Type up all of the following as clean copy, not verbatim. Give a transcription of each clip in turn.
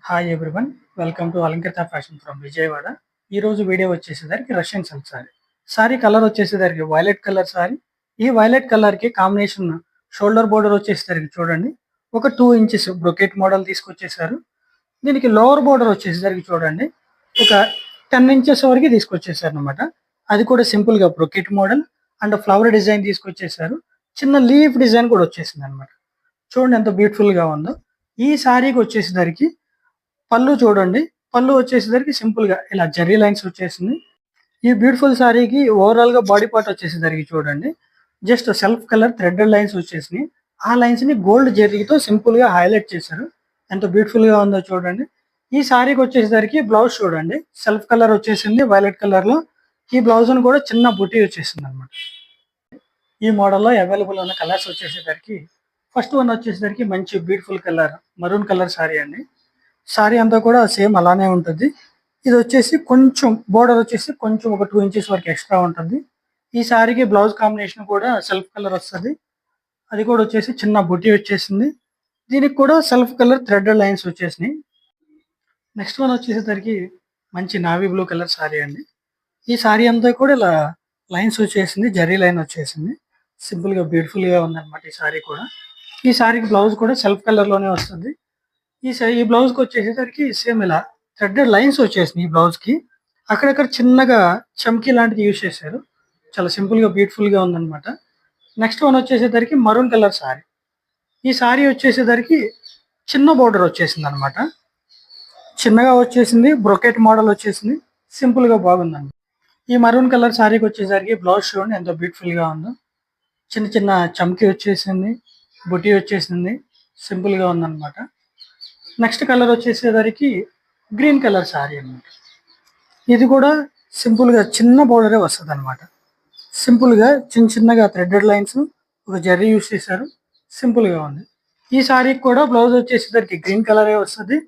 Hi everyone, welcome to Alankrita fashion from Vijayawada. ఈ రోజు video వచ్చేసేసరికి Russian silk sari. Sari colour వచ్చేసేసరికి వైలెట్ కలర్ సారీ. ఈ వైలెట్ కలర్ కి కాంబినేషన్ షోల్డర్ బోర్డర్ వచ్చేసరికి చూడండి, ఒక 2 ఇంచెస్ బ్రొకెట్ మోడల్ తీసుకొచ్చేసారు. దీనికి లోవర్ బోర్డర్ వచ్చేసరికి చూడండి, ఒక 10 ఇంచెస్ వరకు తీసుకొచ్చేసారు అనమాట. అది కూడా సింపుల్ గా brocade model and flower design తీసుకొచ్చేసారు. చిన్న లీఫ్ డిజైన్ కూడా వచ్చేసింది అనమాట. చూడండి ఎంత బ్యూటిఫుల్ గా ఉందో. ఈ సారీకి వచ్చేసరికి పళ్ళు చూడండి, పళ్ళు వచ్చేసరికి సింపుల్ గా ఇలా జెర్రీ లైన్స్ వచ్చేసింది. ఈ బ్యూటిఫుల్ సారీకి ఓవరాల్ గా బాడీ పార్ట్ వచ్చేసరికి చూడండి, just self colour threaded lines వచ్చేసినాయి. ఆ లైన్స్ ని గోల్డ్ జెర్రీతో సింపుల్ గా హైలైట్ చేశారు. ఎంత బ్యూటిఫుల్ గా ఉందో చూడండి. ఈ సారీకి వచ్చేసరికి బ్లౌజ్ చూడండి, సెల్ఫ్ కలర్ వచ్చేసింది వైలెట్ కలర్ లో. ఈ బ్లౌజ్ ను కూడా చిన్న బుటీ వచ్చేసింది అనమాట. ఈ మోడల్లో అవైలబుల్ ఉన్న కలర్స్ వచ్చేసరికి ఫస్ట్ వన్ వచ్చేసరికి మంచి beautiful colour maroon colour sorry అండి. సారీ అంతా కూడా సేమ్ అలానే ఉంటుంది. ఇది వచ్చేసి కొంచెం బోర్డర్ వచ్చేసి కొంచెం ఒక 2 ఇంచెస్ వరకు ఎక్స్ట్రా ఉంటుంది. ఈ సారీకి బ్లౌజ్ కాంబినేషన్ కూడా సెల్ఫ్ కలర్ వస్తుంది. అది కూడా వచ్చేసి చిన్న బుటీ వచ్చేసింది. దీనికి కూడా సెల్ఫ్ కలర్ థ్రెడెడ్ లైన్స్ వచ్చేసినాయి. నెక్స్ట్ వన్ వచ్చేసరికి మంచి నావీ బ్లూ కలర్ సారీ అండి. ఈ సారీ అంతా కూడా ఇలా లైన్స్ వచ్చేసింది, జరీ లైన్ వచ్చేసింది. సింపుల్ గా బ్యూటిఫుల్ గా ఉందన్నమాట ఈ సారీ కూడా. ఈ సారీకి బ్లౌజ్ కూడా సెల్ఫ్ కలర్ లోనే వస్తుంది. ఈ బ్లౌజ్ కి వచ్చేసరికి సేమ్ ఇలా థ్రెడెడ్ లైన్స్ వచ్చేసినాయి. ఈ బ్లౌజ్ కి అక్కడక్కడ చిన్నగా చమ్కీ లాంటిది యూజ్ చేశారు. చాలా సింపుల్ గా బ్యూటిఫుల్ గా ఉందన్నమాట. నెక్స్ట్ వన్ వచ్చేసరికి మరూన్ కలర్ సారీ. ఈ సారీ వచ్చేసరికి చిన్న బోర్డర్ వచ్చేసింది అనమాట. చిన్నగా వచ్చేసింది, బ్రొకెట్ మోడల్ వచ్చేసింది. సింపుల్ గా బాగుందండి. ఈ మరూన్ కలర్ సారీకి వచ్చేసరికి బ్లౌజ్ చూడండి ఎంత బ్యూటిఫుల్ గా ఉందో. చిన్న చిన్న చమ్కీ వచ్చేసింది, బుటీ వచ్చేసింది. సింపుల్ గా ఉందన్నమాట. నెక్స్ట్ కలర్ వచ్చేసరికి గ్రీన్ కలర్ సారీ అనమాట. ఇది కూడా సింపుల్ గా చిన్న బోర్డరే వస్తుంది అనమాట. సింపుల్ గా చిన్న చిన్నగా థ్రెడెడ్ లైన్స్, ఒక జరీ యూస్ చేశారు. సింపుల్ గా ఉంది. ఈ సారీకి కూడా బ్లౌజ్ వచ్చేసరికి గ్రీన్ కలరే వస్తుంది.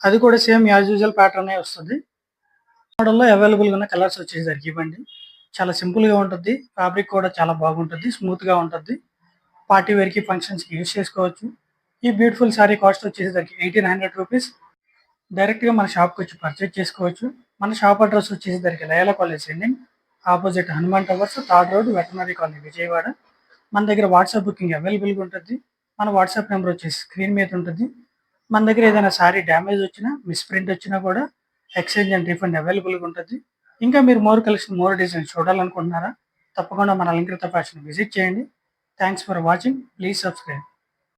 అది కూడా సేమ్ యాజ్ యూజువల్ ప్యాటర్న్ వస్తుంది. మోడల్లో అవైలబుల్ ఉన్న కలర్స్ వచ్చేసరికి ఇవ్వండి. చాలా సింపుల్ గా ఉంటుంది. ఫ్యాబ్రిక్ కూడా చాలా బాగుంటుంది, స్మూత్ గా ఉంటుంది. పార్టీ వేర్ కి ఫంక్షన్స్ కి యూస్ చేసుకోవచ్చు. ఈ బ్యూటిఫుల్ సారీ కాస్ట్ వచ్చేసరికి 1800 రూపీస్. డైరెక్ట్ గా మన షాప్ కి వచ్చి పర్చేజ్ చేసుకోవచ్చు. మన షాప్ అడ్రస్ వచ్చేసరికి Loyola college ending, opposite Hanuman towers, third road, veterinary colony, Vijayawada. మన దగ్గర వాట్సాప్ బుకింగ్ అవైలబుల్ గా ఉంటుంది. మన వాట్సాప్ నెంబర్ వచ్చేసి స్క్రీన్ మీద ఉంటుంది. మన దగ్గర ఏదైనా సారీ డ్యామేజ్ వచ్చినా, మిస్ప్రింట్ వచ్చినా కూడా ఎక్స్చేంజ్ అండ్ రీఫండ్ అవైలబుల్ గా ఉంటుంది. ఇంకా మీరు మోర్ కలెక్షన్, మోర్ డిజైన్ చూడాలనుకుంటున్నారా? తప్పకుండా మన అలంకృత ఫ్యాషన్ విజిట్ చేయండి. Thanks for watching. Please subscribe.